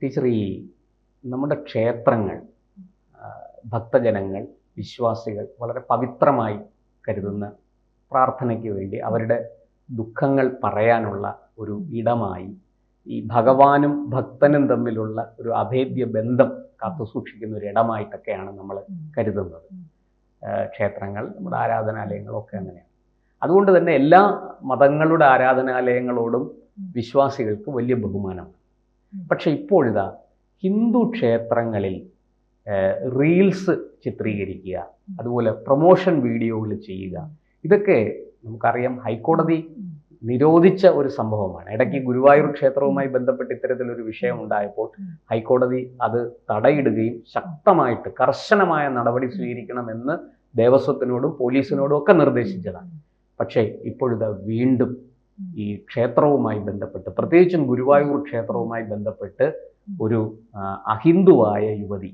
Teacher, ഈ നമ്മുടെ ക്ഷേത്രങ്ങൾ, ഭക്തജനങ്ങൾ, വിശ്വാസികൾ വളരെ പവിത്രമായി കരുതുന്ന പ്രാർത്ഥനയ്ക്ക് വേണ്ടി അവരുടെ ദുഃഖങ്ങൾ പറയാനുള്ള ഒരു ഇടമായി ഈ ഭഗവാനും ഭക്തനും തമ്മിലുള്ള ഒരു അഭേദ്യ ബന്ധം കാത്തുസൂക്ഷിക്കുന്ന ഒരു ഇടമായിട്ടൊക്കെയാണ് നമ്മൾ കരുതുന്നത്. ക്ഷേത്രങ്ങൾ, നമ്മുടെ ആരാധനാലയങ്ങളൊക്കെ അങ്ങനെയാണ്. അതുകൊണ്ട് തന്നെ എല്ലാ മതങ്ങളുടെ ആരാധനാലയങ്ങളോടും വിശ്വാസികൾക്ക് വലിയ ബഹുമാനമാണ്. പക്ഷെ ഇപ്പോഴിതാ ഹിന്ദു ക്ഷേത്രങ്ങളിൽ റീൽസ് ചിത്രീകരിക്കുക, അതുപോലെ പ്രൊമോഷൻ വീഡിയോകൾ ചെയ്യുക, ഇതൊക്കെ നമുക്കറിയാം ഹൈക്കോടതി നിരോധിച്ച ഒരു സംഭവമാണ്. ഇടയ്ക്ക് ഗുരുവായൂർ ക്ഷേത്രവുമായി ബന്ധപ്പെട്ട് ഇത്തരത്തിലൊരു വിഷയം ഉണ്ടായപ്പോൾ ഹൈക്കോടതി അത് തടയിടുകയും ശക്തമായിട്ട് കർശനമായ നടപടി സ്വീകരിക്കണമെന്ന് ദേവസ്വത്തിനോടും പോലീസിനോടും ഒക്കെ നിർദ്ദേശിച്ചതാണ്. പക്ഷേ ഇപ്പോഴിത് വീണ്ടും ഈ ക്ഷേത്രവുമായി ബന്ധപ്പെട്ട്, പ്രത്യേകിച്ചും ഗുരുവായൂർ ക്ഷേത്രവുമായി ബന്ധപ്പെട്ട് ഒരു അഹിന്ദുവായ യുവതി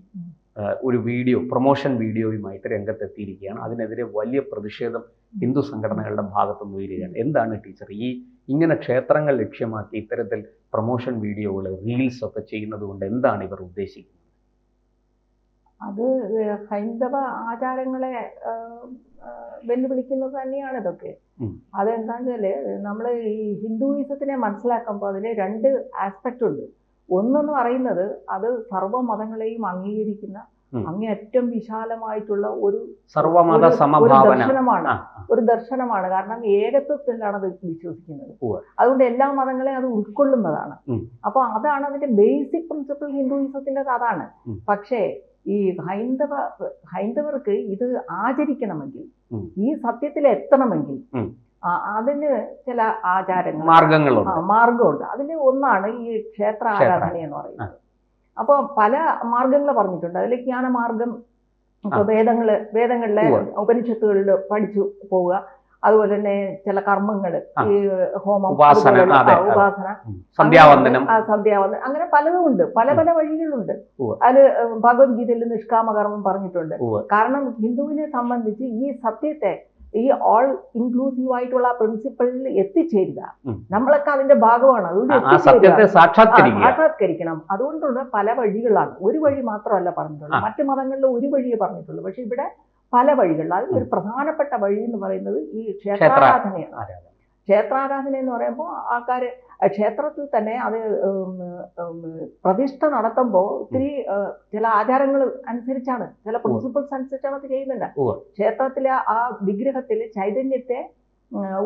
ഒരു വീഡിയോ, പ്രൊമോഷൻ വീഡിയോയുമായിട്ട് രംഗത്തെത്തിയിരിക്കുകയാണ്. അതിനെതിരെ വലിയ പ്രതിഷേധം ഹിന്ദു സംഘടനകളുടെ ഭാഗത്തുനിന്ന് ഉയരുകയാണ്. എന്താണ് ടീച്ചർ ഇങ്ങനെ ക്ഷേത്രങ്ങൾ ലക്ഷ്യമാക്കി ഇത്തരത്തിൽ പ്രൊമോഷൻ വീഡിയോകൾ, റീൽസ് ഒക്കെ ചെയ്യുന്നത് കൊണ്ട് എന്താണ് ഇവർ ഉദ്ദേശിക്കുന്നത്? അത് ഹൈന്ദവ ആചാരങ്ങളെ വെല്ലുവിളിക്കുന്നത് തന്നെയാണ് ഇതൊക്കെ. അതെന്താന്ന് വെച്ചാല് നമ്മൾ ഈ ഹിന്ദുയിസത്തിനെ മനസ്സിലാക്കുമ്പോൾ അതിന് രണ്ട് ആസ്പെക്റ്റ് ഉണ്ട്. ഒന്നെന്ന് പറയുന്നത് അത് സർവ്വമതങ്ങളെയും അംഗീകരിക്കുന്ന അങ്ങേയറ്റം വിശാലമായിട്ടുള്ള ഒരു ദർശനമാണ്. കാരണം ഏകത്വത്തിലാണ് അത് വിശ്വസിക്കുന്നത്. അതുകൊണ്ട് എല്ലാ മതങ്ങളെയും അത് ഉൾക്കൊള്ളുന്നതാണ്. അപ്പൊ അതാണ് അതിന്റെ ബേസിക് പ്രിൻസിപ്പിൾ. ഹിന്ദുയിസത്തിന്റെ അതാണ്. പക്ഷേ ഈ ഹൈന്ദവർക്ക് ഇത് ആചരിക്കണമെങ്കിൽ, ഈ സത്യത്തിൽ എത്തണമെങ്കിൽ അതിന് ചില ആചാരങ്ങൾ, മാർഗമുണ്ട്. അതിൽ ഒന്നാണ് ഈ ക്ഷേത്ര ആരാധന എന്ന് പറയുന്നത്. അപ്പോൾ പല മാർഗങ്ങൾ പറഞ്ഞിട്ടുണ്ട്. അതിൽ ജ്ഞാനമാർഗം, വേദങ്ങളിലെ ഉപനിഷത്തുകളിൽ പഠിച്ചു പോവുക. അതുപോലെ തന്നെ ചില കർമ്മങ്ങൾ, ഈ ഹോമം, ഉപാസന, സന്ധ്യാവന്ദനം, അങ്ങനെ പലതും ഉണ്ട്. പല പല വഴികളുണ്ട്. അതില് ഭഗവത്ഗീതയിൽ നിഷ്കാമകർമ്മം പറഞ്ഞിട്ടുണ്ട്. കാരണം ഹിന്ദുവിനെ സംബന്ധിച്ച് ഈ സത്യത്തെ, ഈ ഓൾ ഇൻക്ലൂസീവ് ആയിട്ടുള്ള പ്രിൻസിപ്പിളിൽ എത്തിച്ചേരുക, നമ്മളൊക്കെ അതിന്റെ ഭാഗമാണ്. അതുകൊണ്ട് സാക്ഷാത്കരിക്കണം. അതുകൊണ്ടുള്ള പല വഴികളാണ്. ഒരു വഴി മാത്രമല്ല പറഞ്ഞിട്ടുള്ളത്. മറ്റു മതങ്ങളിൽ ഒരു വഴിയെ പറഞ്ഞിട്ടുള്ളൂ. പക്ഷെ ഇവിടെ പല വഴികളിൽ അതിൽ ഒരു പ്രധാനപ്പെട്ട വഴി എന്ന് പറയുന്നത് ഈ ക്ഷേത്രാരാധനയാണ്. ക്ഷേത്രാരാധന എന്ന് പറയുമ്പോൾ ആൾക്കാർ ക്ഷേത്രത്തിൽ തന്നെ അത് പ്രതിഷ്ഠ നടത്തുമ്പോൾ ഒത്തിരി ചില ആചാരങ്ങൾ അനുസരിച്ചാണ്, ചില പ്രിൻസിപ്പിൾസ് അനുസരിച്ചാണ് അത് ചെയ്യുന്നുണ്ട്. ക്ഷേത്രത്തിലെ ആ വിഗ്രഹത്തിൽ ചൈതന്യത്തെ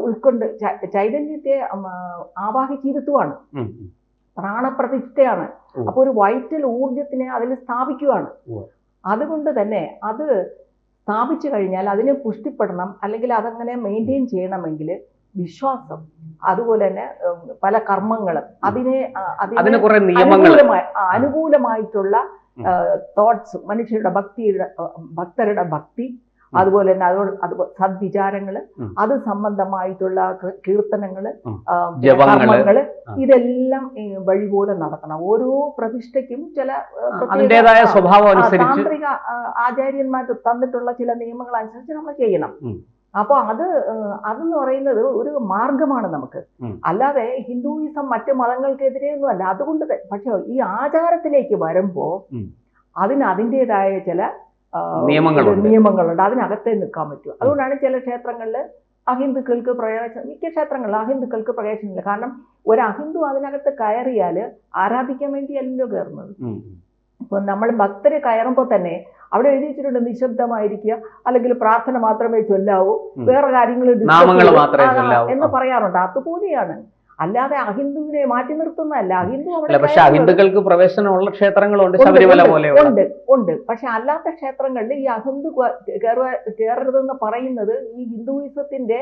ഉൾക്കൊണ്ട് ചൈതന്യത്തെ ആവാഹിച്ചിരുത്തുവാണ്. പ്രാണപ്രതിഷ്ഠയാണ്. അപ്പൊ ഒരു വൈറ്റൽ ഊർജത്തിനെ അതിൽ സ്ഥാപിക്കുകയാണ്. അതുകൊണ്ട് തന്നെ അത് സ്ഥാപിച്ചു കഴിഞ്ഞാൽ അതിനെ പുഷ്ടിപ്പെടണം, അല്ലെങ്കിൽ അതങ്ങനെ മെയിൻറ്റെയിൻ ചെയ്യണമെങ്കിൽ വിശ്വാസം, അതുപോലെ തന്നെ പല കർമ്മങ്ങളും, അനുകൂലമായിട്ടുള്ള തോട്ട്സ്, മനുഷ്യരുടെ ഭക്തരുടെ ഭക്തി, അതുപോലെ തന്നെ അതുപോലെ സദ്വിചാരങ്ങള്, അത് സംബന്ധമായിട്ടുള്ള കീർത്തനങ്ങള്, കർമ്മങ്ങള്, ഇതെല്ലാം വഴിപോലെ നടത്തണം. ഓരോ പ്രതിഷ്ഠയ്ക്കും ചില താന്ത്രിക ആചാര്യന്മാർ തന്നിട്ടുള്ള ചില നിയമങ്ങൾ അനുസരിച്ച് നമ്മൾ ചെയ്യണം. അപ്പൊ അതെന്ന് പറയുന്നത് ഒരു മാർഗമാണ് നമുക്ക്. അല്ലാതെ ഹിന്ദുയിസം മറ്റ് മതങ്ങൾക്കെതിരെയൊന്നും അല്ല. അതുകൊണ്ട് പക്ഷെ ഈ ആചാരത്തിലേക്ക് വരുമ്പോ അതിൻ്റെതായ ചില നിയമങ്ങളുണ്ട്. അതിനകത്തേ നിൽക്കാൻ പറ്റും. അതുകൊണ്ടാണ് ചില ക്ഷേത്രങ്ങളിൽ അഹിന്ദുക്കൾക്ക് മിക്ക ക്ഷേത്രങ്ങളിൽ അഹിന്ദുക്കൾക്ക് പ്രവേശനമില്ല. കാരണം ഒരു അഹിന്ദു അതിനകത്ത് കയറിയാൽ ആരാധിക്കാൻ വേണ്ടിയല്ലോ കയറുന്നത്. ഇപ്പൊ നമ്മൾ ഭക്തര് കയറുമ്പോൾ തന്നെ അവിടെ എഴുതി വെച്ചിട്ടുണ്ട് നിശബ്ദമായിരിക്കുക, അല്ലെങ്കിൽ പ്രാർത്ഥന മാത്രമേ ചൊല്ലാവൂ, വേറെ കാര്യങ്ങൾ എന്ന് പറയാറുണ്ട്. അതുപോലെയാണ്. അല്ലാതെ അഹിന്ദുവിനെ മാറ്റി നിർത്തുന്നതല്ല. അഹിന്ദുക്കൾക്ക് പ്രവേശനമുള്ള ക്ഷേത്രങ്ങളുണ്ട്, ഉണ്ട്. പക്ഷെ അല്ലാത്ത ക്ഷേത്രങ്ങളിൽ ഈ അഹിന്ദു കയറരുതെന്ന് പറയുന്നത് ഈ ഹിന്ദുയിസത്തിന്റെ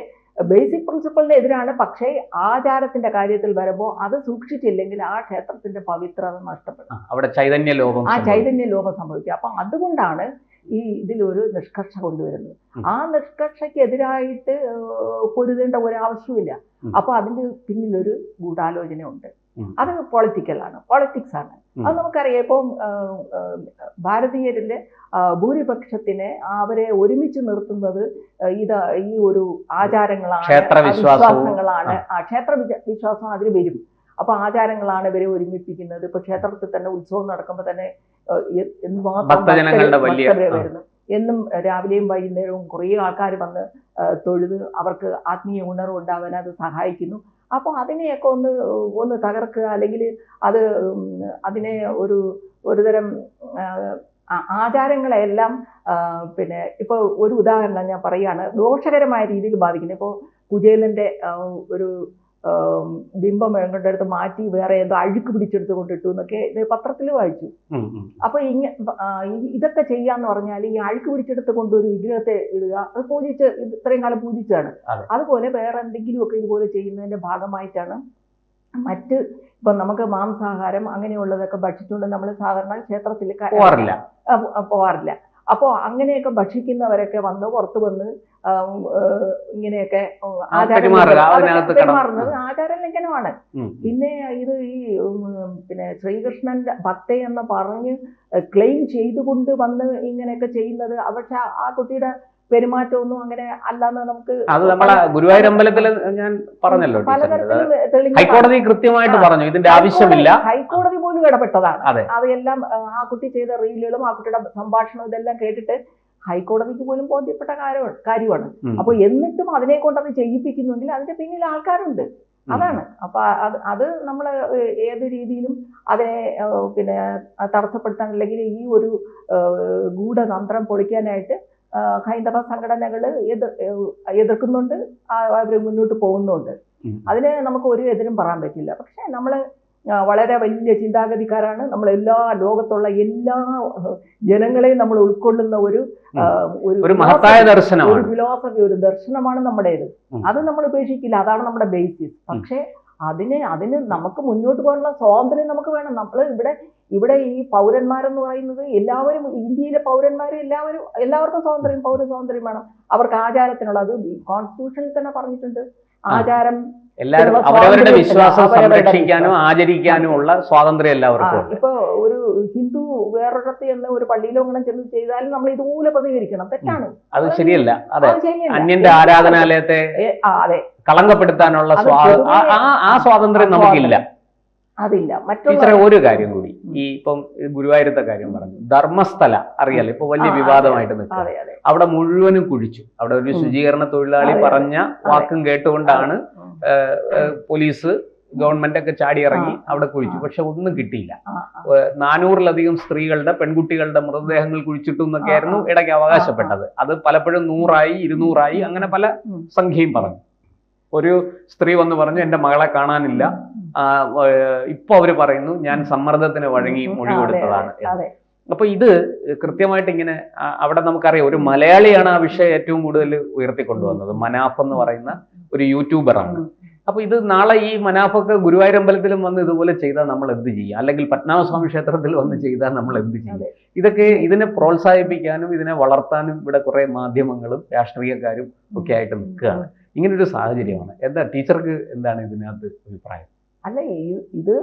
ബേസിക് പ്രിൻസിപ്പളിന് എതിരാണ്. പക്ഷേ ആചാരത്തിന്റെ കാര്യത്തിൽ വരുമ്പോൾ അത് സൂക്ഷിച്ചില്ലെങ്കിൽ ആ ക്ഷേത്രത്തിന്റെ പവിത്രത നഷ്ടപ്പെടും. അവിടെ ചൈതന്യ ലോപം സംഭവിക്കും. അപ്പൊ അതുകൊണ്ടാണ് ഈ ഇതിലൊരു നിഷ്കർഷ കൊണ്ടുവരുന്നത്. ആ നിഷ്കർഷയ്ക്കെതിരായിട്ട് പൊരുതേണ്ട ഒരാവശ്യമില്ല. അപ്പൊ അതിന്റെ പിന്നിലൊരു ഗൂഢാലോചന ഉണ്ട്. അത് പൊളിറ്റിക്സ് ആണ്. അത് നമുക്കറിയാം. ഇപ്പം ഭാരതീയരിലെ ഭൂരിപക്ഷത്തിനെ അവരെ ഒരുമിച്ച് നിർത്തുന്നത് ഈ ഒരു ആചാരങ്ങളാണ്, വിശ്വാസങ്ങളാണ്. ക്ഷേത്ര വിശ്വാസം അതിൽ വരും. അപ്പൊ ആചാരങ്ങളാണ് ഇവരെ ഒരുമിപ്പിക്കുന്നത്. ഇപ്പൊ ക്ഷേത്രത്തിൽ തന്നെ ഉത്സവം നടക്കുമ്പോൾ തന്നെ ഭക്തജനങ്ങളുടെ വലിയ വരുന്നു. എന്നും രാവിലെയും വൈകുന്നേരവും കുറേ ആൾക്കാർ വന്ന് തൊഴുത് അവർക്ക് ആത്മീയ ഉണർവ് ഉണ്ടാകാൻ അത് സഹായിക്കുന്നു. അപ്പോൾ അതിനെയൊക്കെ ഒന്ന് തകർക്കുക, അല്ലെങ്കിൽ അതിനെ ഒരുതരം ആചാരങ്ങളെല്ലാം പിന്നെ ഇപ്പോൾ ഒരു ഉദാഹരണം ഞാൻ പറയുകയാണ്, ദോഷകരമായ രീതിയിൽ ബാധിക്കുന്നത്. ഇപ്പോൾ കുചേലന്റെ ഒരു ബിംബം കൊണ്ടെടുത്ത് മാറ്റി വേറെ എന്തോ അഴുക്ക് പിടിച്ചെടുത്ത് കൊണ്ടിട്ടു എന്നൊക്കെ പത്രത്തിൽ വായിച്ചു. അപ്പൊ ഇതൊക്കെ ചെയ്യാന്ന് പറഞ്ഞാൽ ഈ അഴുക്ക് പിടിച്ചെടുത്ത് കൊണ്ടൊരു വിഗ്രഹത്തെ ഇടുക, അത് പൂജിച്ച് ഇത്രയും കാലം പൂജിച്ചാണ്. അതുപോലെ വേറെ എന്തെങ്കിലുമൊക്കെ ഇതുപോലെ ചെയ്യുന്നതിന്റെ ഭാഗമായിട്ടാണ് ഇപ്പൊ നമുക്ക് മാംസാഹാരം അങ്ങനെയുള്ളതൊക്കെ ഭക്ഷിച്ചുകൊണ്ട് നമ്മൾ സാധാരണ ക്ഷേത്രത്തിൽ പോവാറില്ല. അപ്പോൾ അങ്ങനെയൊക്കെ ഭക്ഷിക്കുന്നവരൊക്കെ പുറത്തു വന്ന് ഇങ്ങനെയൊക്കെ പെരുമാറുന്നത് ആചാര ലംഘനമാണ്. പിന്നെ ഇത് പിന്നെ ശ്രീകൃഷ്ണന്റെ ഭക്തയെന്ന് പറഞ്ഞ് ക്ലെയിം ചെയ്തുകൊണ്ട് വന്ന് ഇങ്ങനെയൊക്കെ ചെയ്യുന്നത്, പക്ഷെ ആ കുട്ടിയുടെ പെരുമാറ്റമൊന്നും അങ്ങനെ അല്ലാന്ന് നമുക്ക് അത് നമ്മളെ ഗുരുവായൂർ അമ്പലത്തിൽ ഞാൻ പറഞ്ഞല്ലോ, ഹൈക്കോടതി കൃത്യമായിട്ട് പറഞ്ഞു ഇതിന്റെ ആവശ്യമില്ല. ഹൈക്കോടതി പോലും ഇടപെട്ടതാണ്. അതെല്ലാം ആ കുട്ടി ചെയ്ത റീലുകളും ആ കുട്ടിയുടെ സംഭാഷണവും ഇതെല്ലാം കേട്ടിട്ട് ഹൈക്കോടതിക്ക് പോലും ബോധ്യപ്പെട്ട കാര്യമാണ്. അപ്പൊ എന്നിട്ടും അതിനെ കൊണ്ടത് ചെയ്യിപ്പിക്കുന്നെങ്കിൽ അതിന്റെ പിന്നിൽ ആൾക്കാരുണ്ട്. അതാണ്. അപ്പൊ അത് നമ്മൾ ഏത് രീതിയിലും അതിനെ പിന്നെ തടസ്സപ്പെടുത്താൻ, അല്ലെങ്കിൽ ഈ ഒരു ഗൂഢതന്ത്രം പൊളിക്കാനായിട്ട് ഹൈന്ദവ സംഘടനകൾ എതിർക്കുന്നുണ്ട്, അവർ മുന്നോട്ട് പോകുന്നുണ്ട്. അതിന് നമുക്ക് ഒരു എതിരും പറയാൻ പറ്റില്ല. പക്ഷെ നമ്മൾ വളരെ വലിയ ചിന്താഗതിക്കാരാണ്. നമ്മൾ ലോകത്തുള്ള എല്ലാ ജനങ്ങളെയും നമ്മൾ ഉൾക്കൊള്ളുന്ന ഒരു മഹത്തായ ദർശനം, ഒരു ഫിലോസഫി, ഒരു ദർശനമാണ് നമ്മുടേത്. അത് നമ്മൾ ഉപേക്ഷിക്കില്ല. അതാണ് നമ്മുടെ ബേസിസ്. പക്ഷെ അതിന് നമുക്ക് മുന്നോട്ട് പോകാനുള്ള സ്വാതന്ത്ര്യം നമുക്ക് വേണം. നമ്മൾ ഇവിടെ ഈ പൗരന്മാരെന്ന് പറയുന്നത് എല്ലാവരും, ഇന്ത്യയിലെ പൗരന്മാരും എല്ലാവർക്കും പൗര സ്വാതന്ത്ര്യം വേണം. അവർക്ക് ആചാരത്തിനുള്ള, അത് കോൺസ്റ്റിറ്റ്യൂഷനിൽ തന്നെ പറഞ്ഞിട്ടുണ്ട്, ആചാരം എല്ലാവരും അവരവരുടെ വിശ്വാസം സംരക്ഷിക്കാനും ആചരിക്കാനും ഉള്ള സ്വാതന്ത്ര്യം എല്ലാവർക്കും. ഇപ്പൊ ഒരു ഹിന്ദു വേറൊരിടത്ത് ചെന്ന് ഒരു പള്ളിയിലോ അങ്ങനെ ചെന്ന് ചെയ്താലും നമ്മൾ ഇതുപോലെ പ്രതികരിക്കണം. തെറ്റാണ്, അത് ശരിയല്ല. അതെ, അന്യന്റെ ആരാധനാലയത്തെ കളങ്കപ്പെടുത്താനുള്ള ആ സ്വാതന്ത്ര്യം നമുക്കില്ല. അതില്ല. ടീച്ചറെ ഒരു കാര്യം കൂടി, ഈ ഇപ്പം ഗുരുവായൂരത്തെ കാര്യം പറഞ്ഞു, ധർമ്മസ്ഥല അറിയാലോ, ഇപ്പൊ വലിയ വിവാദമായിട്ട് നിൽക്കുക. അവിടെ മുഴുവനും കുഴിച്ചു. അവിടെ ഒരു ശുചീകരണ തൊഴിലാളി പറഞ്ഞ വാക്കും കേട്ടുകൊണ്ടാണ് പോലീസ് ഗവൺമെന്റ് ഒക്കെ ചാടിയിറങ്ങി അവിടെ കുഴിച്ചു. പക്ഷെ ഒന്നും കിട്ടിയില്ല. 400-ലധികം സ്ത്രീകളുടെ, പെൺകുട്ടികളുടെ മൃതദേഹങ്ങൾ കുഴിച്ചിട്ടു എന്നൊക്കെയായിരുന്നു ഇടയ്ക്ക് അവകാശപ്പെട്ടത്. അത് പലപ്പോഴും 100-ആയി 200-ആയി അങ്ങനെ പല സംഖ്യയും പറഞ്ഞു. ഒരു സ്ത്രീ വന്ന് പറഞ്ഞു എന്റെ മകളെ കാണാനില്ല, ഇപ്പൊ അവര് പറയുന്നു ഞാൻ സമ്മർദ്ദത്തിന് വഴങ്ങി മൊഴി കൊടുത്തതാണ്. അപ്പൊ ഇത് കൃത്യമായിട്ട് ഇങ്ങനെ അവിടെ നമുക്കറിയാം, ഒരു മലയാളിയാണ് ആ വിഷയം ഏറ്റവും കൂടുതൽ ഉയർത്തിക്കൊണ്ടുവന്നത്. മനാഫ് എന്ന് പറയുന്ന ഒരു യൂട്യൂബറാണ്. അപ്പൊ ഇത് നാളെ ഈ മനാഫൊക്കെ ഗുരുവായൂർ അമ്പലത്തിലും വന്ന് ഇതുപോലെ ചെയ്താൽ നമ്മൾ എന്ത് ചെയ്യും? അല്ലെങ്കിൽ പത്മനാഭസ്വാമി ക്ഷേത്രത്തിൽ വന്ന് ചെയ്താൽ നമ്മൾ എന്ത് ചെയ്യും? ഇതിനെ പ്രോത്സാഹിപ്പിക്കാനും ഇതിനെ വളർത്താനും ഇവിടെ കുറെ മാധ്യമങ്ങളും രാഷ്ട്രീയക്കാരും ഒക്കെ ആയിട്ട് നിൽക്കുകയാണ്. ഇങ്ങനൊരു സാഹചര്യമാണ്. ടീച്ചർക്ക് എന്താണ് ഇതിനകത്ത് അഭിപ്രായം? അല്ല, ഇത്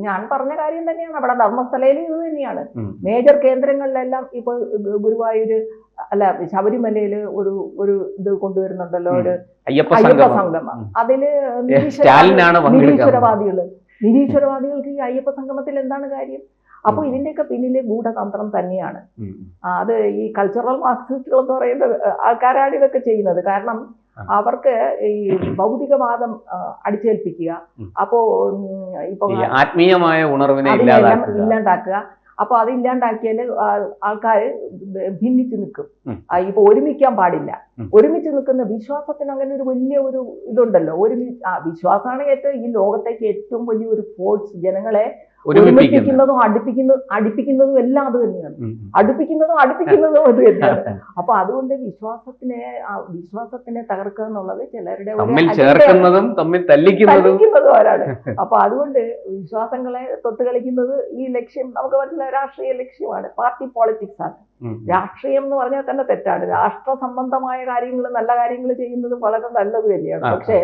ഞാൻ പറഞ്ഞ കാര്യം തന്നെയാണ്. അവിടെ ധർമ്മസ്ഥലയിൽ ഇത് തന്നെയാണ്. മേജർ കേന്ദ്രങ്ങളിലെല്ലാം ഇപ്പൊ ഗുരുവായൂര് അല്ല ശബരിമലയില് ഒരു ഇത് കൊണ്ടുവരുന്നുണ്ടല്ലോ, ഒരു അയ്യപ്പ സംഗമം. അതില് നിരീശ്വരവാദികൾക്ക് ഈ അയ്യപ്പ സംഗമത്തിൽ എന്താണ് കാര്യം? അപ്പൊ ഇതിന്റെയൊക്കെ പിന്നില് ഗൂഢതന്ത്രം തന്നെയാണ്. അത് ഈ കൾച്ചറൽ മാർക്സിസ്റ്റുകൾ എന്ന് പറയുന്ന ആൾക്കാരാണ് ഇതൊക്കെ ചെയ്യുന്നത്. കാരണം അവർക്ക് ഈ ഭൗതികവാദം അടിച്ചേൽപ്പിക്കുക, അപ്പോ ഇപ്പൊ ആത്മീയമായ ഉണർവിനെ ഇല്ലാണ്ടാക്കുക. അപ്പൊ അത് ഇല്ലാണ്ടാക്കിയാൽ ആൾക്കാർ ഭിന്നിച്ചു നിൽക്കും. ഇപ്പൊ ഒരുമിക്കാൻ പാടില്ല. ഒരുമിച്ച് നിൽക്കുന്ന വിശ്വാസത്തിന് അങ്ങനെ ഒരു വലിയ ഒരു ഇതുണ്ടല്ലോ. വിശ്വാസമാണ് ഈ ലോകത്തേക്ക് ഏറ്റവും വലിയ ഒരു ഫോഴ്സ്. ജനങ്ങളെ ഒരുമിപ്പിക്കുന്നതും അടുപ്പിക്കുന്നതും എല്ലാം അത് തന്നെയാണ്. അടുപ്പിക്കുന്നതും അത് തന്നെയാണ്. അപ്പൊ അതുകൊണ്ട് വിശ്വാസത്തിനെ തകർക്കുക എന്നുള്ളത് ചിലരുടെ തല്ലിക്കുന്നവരാണ്. അപ്പൊ അതുകൊണ്ട് വിശ്വാസങ്ങളെ തൊട്ട് കളിക്കുന്നത് ഈ ലക്ഷ്യം നമുക്ക് പറ്റുന്ന രാഷ്ട്രീയ ലക്ഷ്യമാണ്. പാർട്ടി പോളിറ്റിക്സ് ആണ്. രാഷ്ട്രീയം എന്ന് പറഞ്ഞാൽ തന്നെ തെറ്റാണ്. രാഷ്ട്ര സംബന്ധമായ കാര്യങ്ങൾ, നല്ല കാര്യങ്ങൾ ചെയ്യുന്നത് വളരെ നല്ലത് തന്നെയാണ്. പക്ഷേ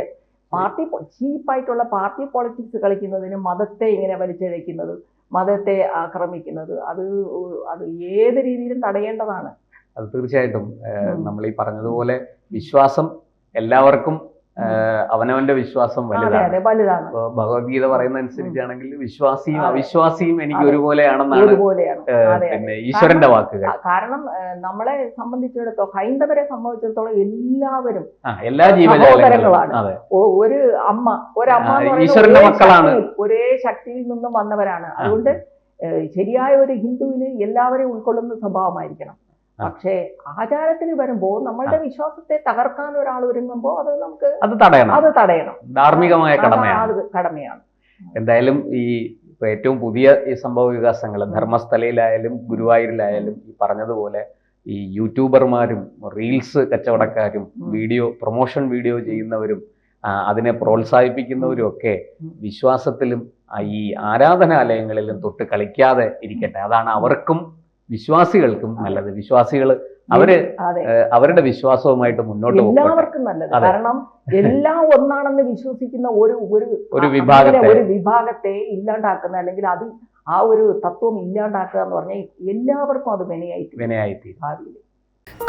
ചീപ്പായിട്ടുള്ള പാർട്ടി പോളിറ്റിക്സ് കളിക്കുന്നതിന് മതത്തെ ഇങ്ങനെ വലിച്ചിഴക്കുന്നത്, മതത്തെ ആക്രമിക്കുന്നത്, അത് ഏത് രീതിയിലും തടയേണ്ടതാണ്. അത് തീർച്ചയായിട്ടും നമ്മൾ ഈ പറഞ്ഞതുപോലെ വിശ്വാസം എല്ലാവർക്കും അവനവന്റെ വിശ്വാസം അതെ വലുതാണ്. അതെ വലുതാണ്. ഇപ്പൊ ഭഗവത്ഗീത പറയുന്ന അനുസരിച്ചാണെങ്കിൽ വിശ്വാസിയും അവിശ്വാസിയും എനിക്ക് ഒരുപോലെയാണെന്നാണ് ഒരുപോലെയാണ്. അതെ പിന്നെ ഈശ്വരന്റെ വാക്കുകൾ. കാരണം നമ്മളെ സംബന്ധിച്ചിടത്തോളം ഹൈന്ദവരെ സംബന്ധിച്ചിടത്തോളം എല്ലാവരും എല്ലാ ജീവജാലങ്ങളാണ്. സഹോദരങ്ങളാണ്. അതെ, ഒരു അമ്മ എന്ന് പറയുന്നത് ഈശ്വരന്റെ മക്കളാണ്. ഒരേ ശക്തിയിൽ നിന്നും വന്നവരാണ്. അതുകൊണ്ട് ശരിയായ ഒരു ഹിന്ദുവിന് എല്ലാവരെയും ഉൾക്കൊള്ളുന്ന സ്വഭാവമായിരിക്കണം. പക്ഷേ ആചാരത്തിൽ വരുമ്പോൾ നമ്മളുടെ വിശ്വാസത്തെ തകർക്കാൻ ഒരാൾ ഒരുങ്ങുമ്പോൾ അത് തടയണം. ധാർമ്മികമായ കടമയാണ്. കടമയാണ്. എന്തായാലും ഈ ഏറ്റവും പുതിയ ഈ സംഭവ വികാസങ്ങൾ ധർമ്മസ്ഥലയിലായാലും ഗുരുവായൂരിലായാലും ഈ പറഞ്ഞതുപോലെ ഈ യൂട്യൂബർമാരും റീൽസ് കച്ചവടക്കാരും പ്രൊമോഷൻ വീഡിയോ ചെയ്യുന്നവരും അതിനെ പ്രോത്സാഹിപ്പിക്കുന്നവരും ഒക്കെ വിശ്വാസത്തിലും ഈ ആരാധനാലയങ്ങളിലും തൊട്ട് കളിക്കാതെ ഇരിക്കട്ടെ. അതാണ് അവർക്കും വിശ്വാസികൾക്കും നല്ലത്. വിശ്വാസികൾ അവരുടെ വിശ്വാസവുമായിട്ട് മുന്നോട്ട് പോകും. എല്ലാവർക്കും നല്ലത്. കാരണം എല്ലാം ഒന്നാണെന്ന് വിശ്വസിക്കുന്ന ഒരു വിഭാഗത്തെ ഇല്ലാണ്ടാക്കുന്ന, അല്ലെങ്കിൽ അത് ആ ഒരു തത്വം ഇല്ലാണ്ടാക്കുക എന്ന് പറഞ്ഞാൽ എല്ലാവർക്കും അത് വിനയായിത്തീരും ഭാവിയിൽ.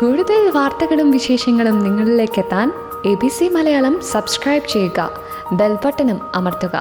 കൂടുതൽ വാർത്തകളും വിശേഷങ്ങളും നിങ്ങളിലേക്ക് എത്താൻ ABC മലയാളം സബ്സ്ക്രൈബ് ചെയ്യുക, ബെൽ ബട്ടണും അമർത്തുക.